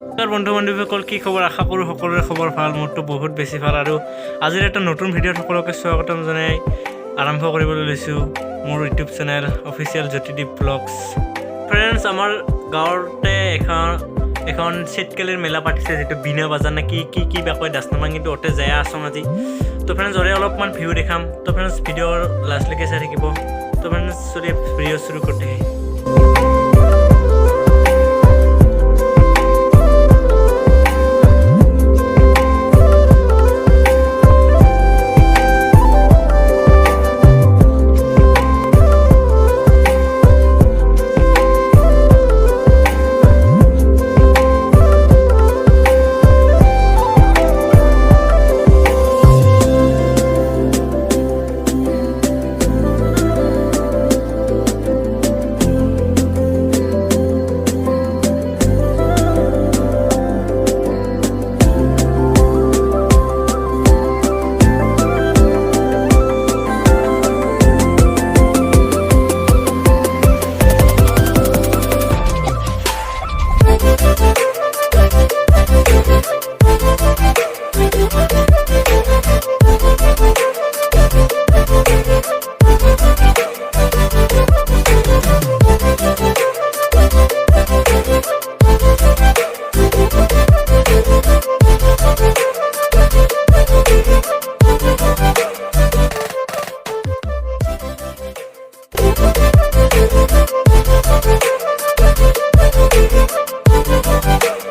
বন্ধু বান্ধৱীসকল কি খবৰ আশা কৰোঁ সকলোৰে খবৰ ভাল মোৰতো বহুত বেছি ভাল আৰু আজিৰ এটা নতুন ভিডিঅ'ত সকলোকে স্বাগতম জনাই আৰম্ভ কৰিবলৈ লৈছোঁ মোৰ YouTube channel official jyotidipvlogs friends আমাৰ গাঁৱতে এখন শীতকালীৰ মেলা পাতিছে যেটো বিনা বাজাৰ নে কি বা কয় দাসনামা কিন্তু অতে যায় আছম আজি তো ফ্ৰেণ্ডছ ওৰে অলপমান ভিউ দেখাম তো ফ্ৰেণ্ডছ ভিডিঅ'ৰ লাষ্টলৈকে চাই থাকিব তো ফ্ৰেণ্ডছ চলিয়ে ভিডিঅ' শুৰু কৰতে हैं